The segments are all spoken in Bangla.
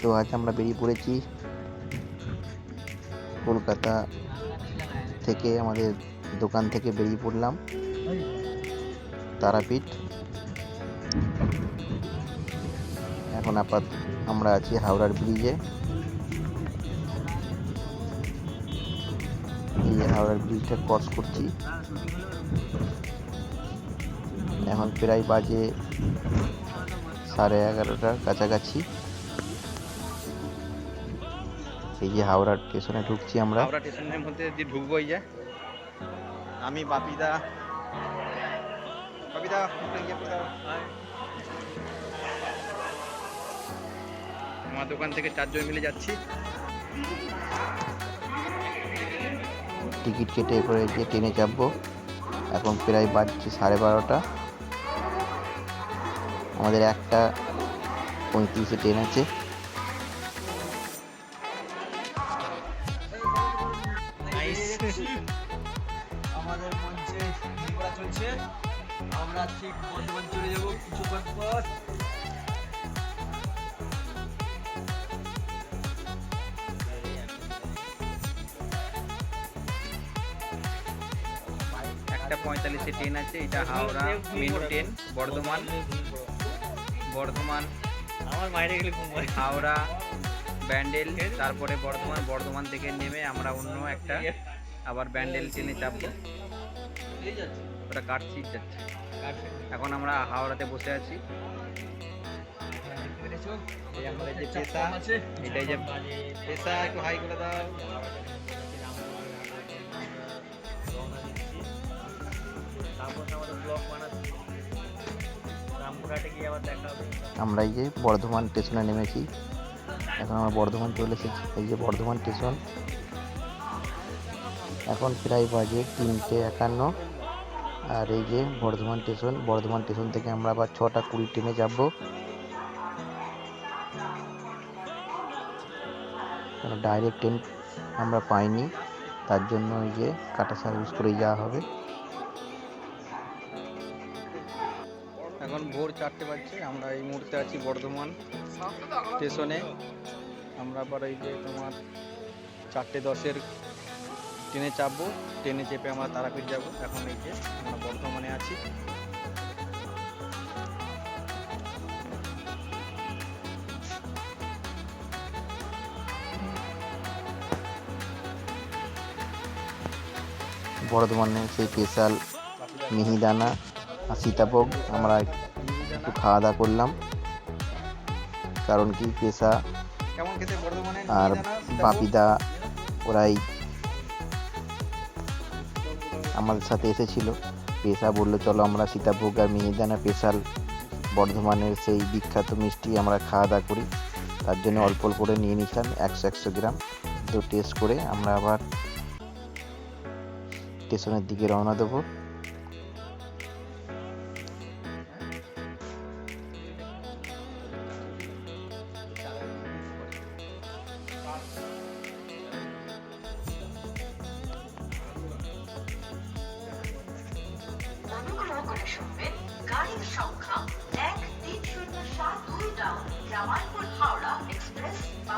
তো আজ আমরা বেরিয়ে পড়েছি কলকাতা থেকে, আমাদের দোকান থেকে বেরিয়ে পড়লাম তারাপীঠ। এখন আমরা আছি হাওড়ার ব্রিজে। এই হাওড়ার ব্রিজটা ক্রস করছি। এখন প্রায় বাজে 11:30টার কাছাকাছি। এই যে হাওড়া স্টেশনে ঢুকছি আমরা। হাওড়া স্টেশনের মধ্যে দিয়ে ঢুকবো। এই যে আমি বাপিদা আমার দোকান থেকে 4 জন মিলে যাচ্ছি। টিকিট কেটে করে যে ট্রেনে চাপবো। এখন প্রায় বাজছে 12:30। আমাদের 1:35 ট্রেন আছে। আমাদের মঞ্চে ঘোরা চলছে। আমরা ঠিক বর্ধমান চলে যাবো কিছুক্ষণ পর। একটা 45 ট্রেন আছে। এটা হাওড়া মেন ট্রেন, বর্ধমান আমার মাইরে গেলে হাওড়া ব্যান্ডেল, তারপরে বর্ধমান থেকে নেমে আমরা অন্য একটা আবার ব্যান্ডেল ট্রেনে চাপবো। ওটা কাটছিট যাচ্ছে। এখন আমরা হাওড়াতে বসে আছি। এই আমাদের যে পেশা, এটাই যে পেশা, একটু হাই করে দাও। আমরা এই যে বর্ধমান স্টেশনে নেমেছি। এখন আমরা বর্ধমান চলে এসেছি। এই যে বর্ধমান স্টেশন। এখন প্রায় বাজে 3:51। আর এই যে বর্ধমান স্টেশন থেকে আমরা আবার 6:20 ট্রেনে যাব। ডাইরেক্ট ট্রেন আমরা পাইনি, তার জন্য এই যে কাটা সার্ভিস করে যাওয়া হবে। এখন ভোর 4টে বাজছে। আমরা এই মুহূর্তে আছি বর্ধমান স্টেশনে। আমরা আবার এই যে তোমার 4:10 ট্রেনে চাপবো। ট্রেনে চেপে আমরা তারাপীঠ যাব। এখন এই যে আমরা বর্ধমানে আছি। বর্ধমানে সেই স্পেশাল মিহিদানা আর সীতাভোগ আমরা একটু খাওয়া দাওয়া করলাম। কারণ কি পেশা কেমন খেতে বর্ধমানে আর বাপিদা ওরাই আমাদের সাথে এসেছিল। পেশা বললো চলো আমরা সীতাভোগ আর মিহিদানা স্পেশাল বর্ধমানের সেই বিখ্যাত মিষ্টি আমরা খাওয়া দাওয়া করি। তার জন্য অল্প অল্প করে নিয়ে নিয়েছিলাম 100 গ্রাম। তো টেস্ট করে আমরা আবার স্টেশনের দিকে রওনা দেবো।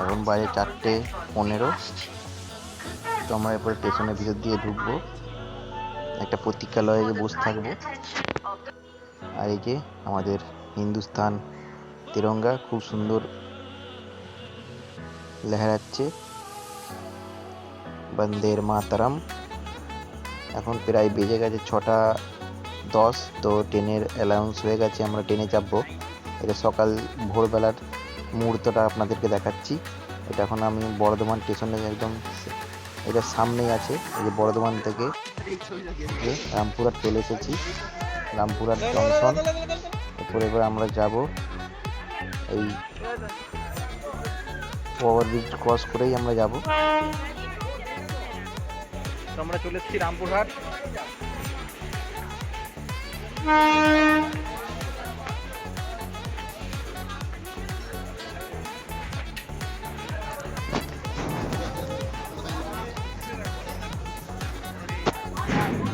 এখন বাজে 4:15। তো আমরা এরপরে স্টেশনের ভিতর দিয়ে ঢুকবো। একটা প্রতীক্ষালয়ে বসে থাকবো। আর এই যে আমাদের হিন্দুস্তান তিরঙ্গা খুব সুন্দর লহরাচ্ছে, বন্দে মাতরম। এখন প্রায় বেজে গেছে 6:10। তো ট্রেনের অ্যালাউন্স হয়ে গেছে, আমরা ট্রেনে চাপবো। এটা সকাল ভোরবেলার মুহূর্তটা আপনাদেরকে দেখাচ্ছি। এটা এখন আমি বর্ধমান স্টেশনে একদম এটা সামনেই আছে। এই যে বর্ধমান থেকে রামপুরহাট চলে এসেছি, রামপুরহাট জংশন। এরপর আমরা যাব এই ওভারব্রিজ ক্রস করেই আমরা যাব। তো আমরা চলে এসেছি রামপুরহাট।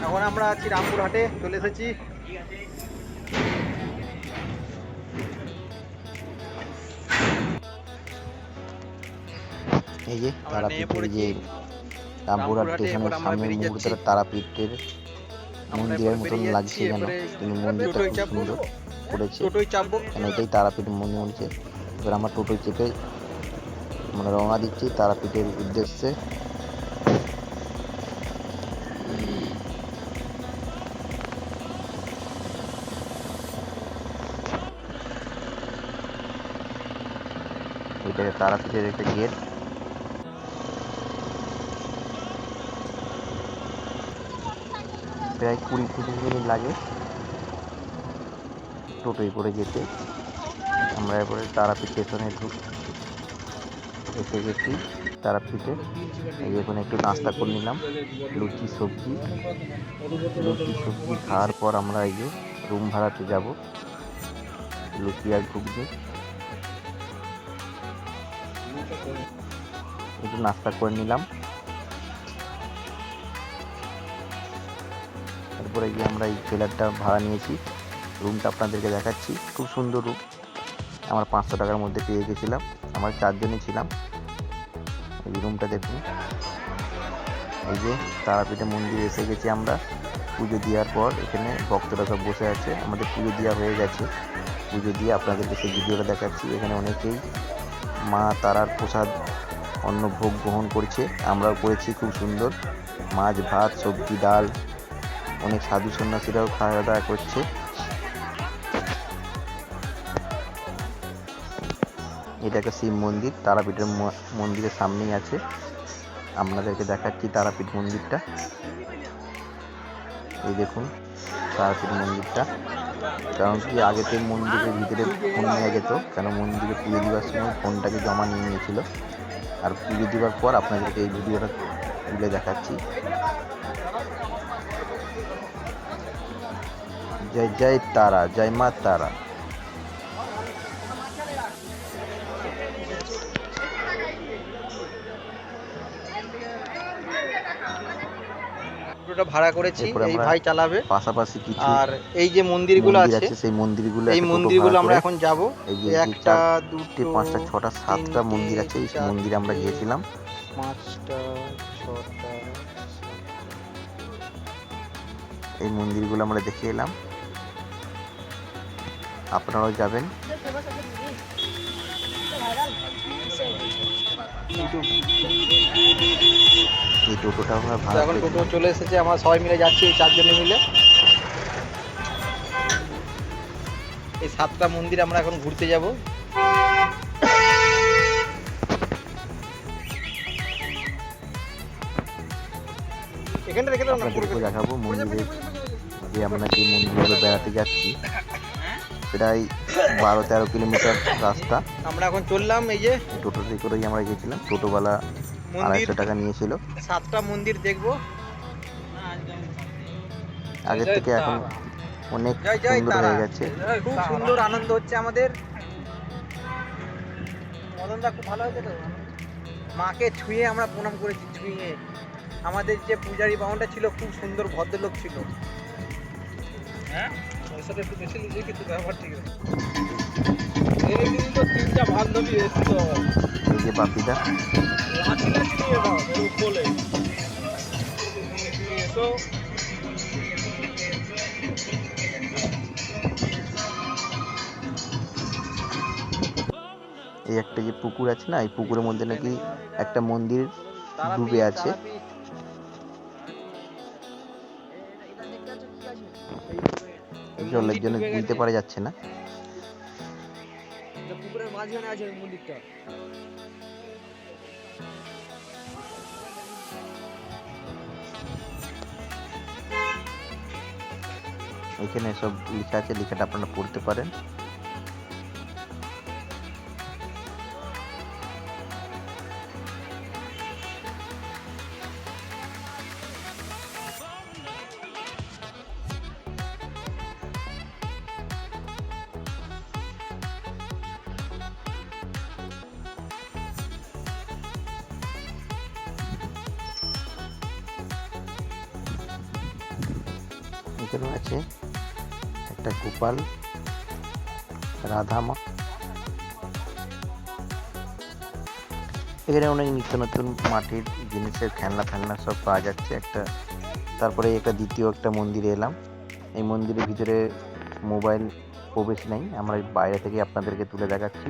এখন আমরা আছি রামপুরহাটে, চলে এসেছি। এই যে আমরা নেমে তারাপীঠের পড়েছি যে রামপুরহাট রামপুরহাটে। স্টেশনের এরপর আমরা সামনে বেরিয়ে মুহূর্তে যাচ্ছি। তারাপীঠের আমরা মন্দিরের এরপর মতন বেরিয়ে লাগছে যাচ্ছি। যেন, এরপরে কিন্তু মন্দিরটা টোটোয় খুব চাপবো, সুন্দর করেছে। টোটোয় চাপবো। কেন এটাই তারাপীঠ মন্দির বলছে। এবার আমরা টোটোয় চেপে আমরা রওনা দিচ্ছি তারাপীঠের উদ্দেশ্যে। এটা তারাপীঠের একটা গেট। প্রায় 20-25 মিনিট লাগে টোটোয় করে যেতে। আমরা এরপরে তারাপীঠ স্টেশনে এসে গেছি তারাপীঠে। এই এখন একটু নাস্তা করে নিলাম, লুচি সবজি খাওয়ার পর আমরা এই যে রুম ভাড়াতে যাব। লুচি আর ঘুগনি একটু নাস্তা করে নিলাম। তারপরে গিয়ে আমরা এই ট্রেলারটা ভাড়া নিয়েছি। রুমটা আপনাদেরকে দেখাচ্ছি, খুব সুন্দর রুম। আমরা 500 টাকার মধ্যে পেয়ে গেছিলাম। আমরা 4 জনই ছিলাম। এই রুমটা দেখুন। এই যে তারাপীঠে মন্দিরে এসে গেছি আমরা। পুজো দেওয়ার পর এখানে ভক্তরা সব বসে আছে। আমাদের পুজো দেওয়া হয়ে গেছে। পুজো দিয়ে আপনাদেরকে সেই ভিডিওটা দেখাচ্ছি। এখানে অনেকেই মা তারার প্রসাদ অন্নভোগ গ্রহণ করছে, আমরাও করেছি। খুব সুন্দর মাছ ভাত সবজি ডাল, অনেক সাধু সন্ন্যাসীরাও খাওয়া দাওয়া করছে। এটা একটা শিব মন্দির, তারাপীঠের মন্দিরের সামনেই আছে। আপনাদেরকে দেখাচ্ছি তারাপীঠ মন্দিরটা। এই দেখুন তারাপীঠ মন্দিরটা। কারণ কি আগেতে মন্দিরের ভিতরে ফোন নেওয়া যেত, কেন মন্দিরে পুজো দেওয়ার সময় ফোনটাকে জমা নিয়ে নিয়েছিল। আর পুজো দেওয়ার পর আপনাদেরকে এই ভিডিওটা তুলে দেখাচ্ছি। জয় জয় তারা, জয় মা তারা। টোটোটা ভাড়া করেছি, এরপরে এই আমরা ভাই চালাবে। পাশাপাশি কিছু আর এই যে মন্দিরগুলো মন্দির আছে, আছে, সেই মন্দিরগুলো এই একটা টোটো মন্দিরগুলো ভাড়া আমরা করে এখন যাব। এই যে একটা 4, দুটো 5টা 6টা 7টা মন্দির আছে। এই তিনটে, মন্দিরে আমরা চারটে, গিয়েছিলাম। 5টা 6টা। এই মন্দিরগুলো আমরা দেখে এলাম। আপনারাও যাবেন। এই টোটোটা আমরা তো ভাড়া এখন করে টোটো চলে এসেছে, আমরা সবাই মিলে যাচ্ছি, এই 4 জনে মিলে। এই 7টা মন্দির আমরা এখন ঘুরতে যাব। এখানটা রেখে দাও না, আপনাদেরকে দেখাবো মন্দিরে যে আমরা যে মন্দিরগুলো বেড়াতে যাচ্ছি। প্রায় 12-13 কিলোমিটার রাস্তা। আমরা এখন চললাম এই যে টোটোতে করেই আমরা গেছিলাম। টোটোওয়ালা মন্দির, 250 টাকা নিয়েছিল। 7টা মন্দির দেখবো। আগের থেকে এখন অনেক জয় জয় সুন্দর তারা। হয়ে গেছে। খুব সুন্দর আনন্দ হচ্ছে আমাদের। মদনদা খুব ভালো হয়েছে তো। মাকে ছুঁয়ে আমরা প্রণাম করেছি, ছুঁয়ে। আমাদের যে পূজারি বাউনটা ছিল খুব সুন্দর ভদ্রলোক ছিল। হ্যাঁ পয়সাটা একটু বেশি লিখে কিন্তু ব্যবহার ঠিক আছে। এর দিন তো 3টা বান্ধবী এসেছিল। এই যে বাপিদা, লাঠি লাঠি নিয়ে দাও এর উপরে এসো। এই একটা যে পুকুর আছে না, এই পুকুরের মধ্যে নাকি একটা মন্দির ডুবে আছে। জলের জন্য বুঝতে পারা যাচ্ছে না। পুকুরের মাঝখানে আছে মন্দিরটা। এখানে সব লেখা আছে, লেখাটা আপনারা পড়তে পারেন। এখানে আছে একটা গোপাল রাধা মা। এখানে অনেক নিত্য নতুন মাটির জিনিসের খেলনা ফেলনা সব পাওয়া যাচ্ছে একটা। তারপরে একটা দ্বিতীয় একটা মন্দিরে এলাম। এই মন্দিরের ভিতরে মোবাইল প্রবেশ নেই, আমরা বাইরে থেকে আপনাদেরকে তুলে দেখাচ্ছি।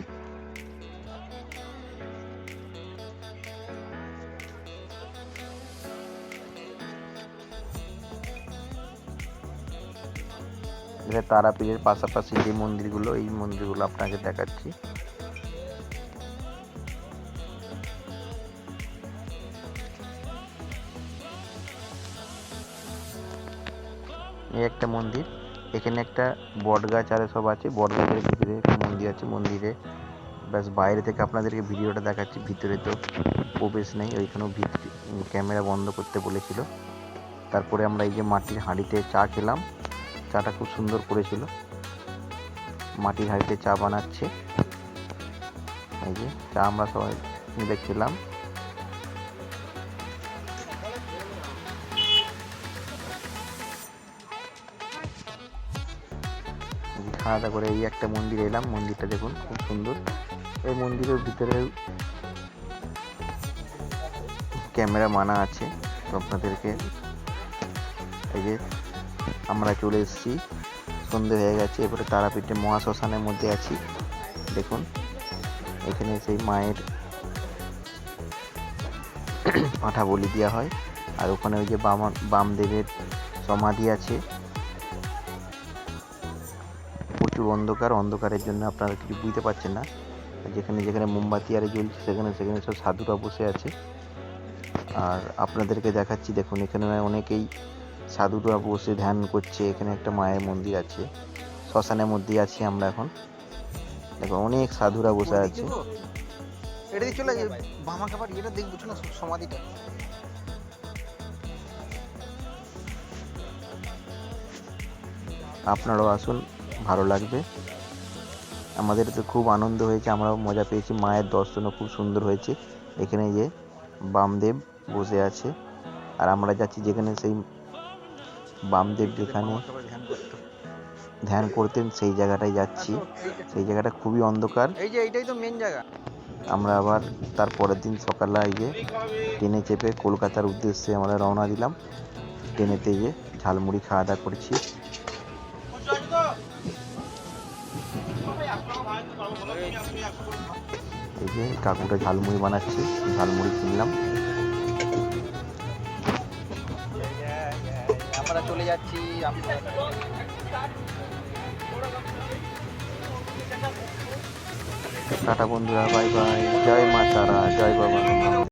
এটা তারাপীঠের পাশাপাশি যে মন্দিরগুলো, এই মন্দিরগুলো আপনাকে দেখাচ্ছি। এই একটা মন্দির, এখানে একটা বট গাছ আর সব আছে, বট গাছের ভিতরে একটা মন্দির আছে। মন্দিরে ব্যাস বাইরে থেকে আপনাদেরকে ভিডিওটা দেখাচ্ছি, ভিতরে তো প্রবেশ নেই, ওইখানেও ক্যামেরা বন্ধ করতে বলেছিল। তারপরে আমরা এই যে মাটির হাঁড়িতে চা খেলাম, চাটা খুব সুন্দর করেছিল। মাটির হাঁড়িতে চা বানাচ্ছে, এই যে চা আমরা সবাই মিলে খেলাম। খাওয়া দাওয়া করে এই একটা মন্দিরে এলাম, মন্দিরটা দেখুন খুব সুন্দর। এই মন্দিরের ভিতরে ক্যামেরা মানা আছে, তো আপনাদেরকে এই যে আমরা চলে এসেছি, সন্ধে হয়ে গেছে। এবারে তারাপীঠে মহাশ্মশানের মধ্যে আছি। দেখুন এখানে সেই মায়ের পাঁঠা বলি দেওয়া হয়, আর ওখানে ওই যে বামদেবের সমাধি আছে। প্রচুর অন্ধকার, অন্ধকারের জন্য আপনারা কিছু বুঝতে পারছেন না। যেখানে যেখানে মোমবাতি আরে জ্বলছে সেখানে সেখানে সব সাধুরা বসে আছে। আর আপনাদেরকে দেখাচ্ছি, দেখুন এখানে অনেকেই সাধুরা বসে ধ্যান করছে। এখানে একটা মায়ের মন্দির আছে, শ্মশানের মধ্যে আছি আমরা এখন। দেখো অনেক সাধুরা বসে আছে। এটা দিয়ে চলে যাবে বামা খাবার, এটা দেখবো না সমাধিটা। আপনারাও আসুন, ভালো লাগবে। আমাদের তো খুব আনন্দ হয়েছে, আমরাও মজা পেয়েছি। মায়ের দর্শনও খুব সুন্দর হয়েছে। এখানে যে বামদেব বসে আছে, আর আমরা যাচ্ছি যেখানে সেই বামদেব যেখানে ধ্যান করতেন সেই জায়গাটায় যাচ্ছি। সেই জায়গাটা খুবই অন্ধকার। এই যে এইটাই তো মেন জায়গা। আমরা আবার তার পরের দিন সকালে এই যে ট্রেনে চেপে কলকাতার উদ্দেশ্যে আমরা রওনা দিলাম। ট্রেনেতে যে ঝালমুড়ি খাওয়া দাওয়া করছি। এই যে কাকুটা ঝালমুড়ি বানাচ্ছে, ঝালমুড়ি কিনলাম। আমরা চলে যাচ্ছি। টাটা বন্ধুরা, বাই বাই, জয় মা তারা, জয় বাবা।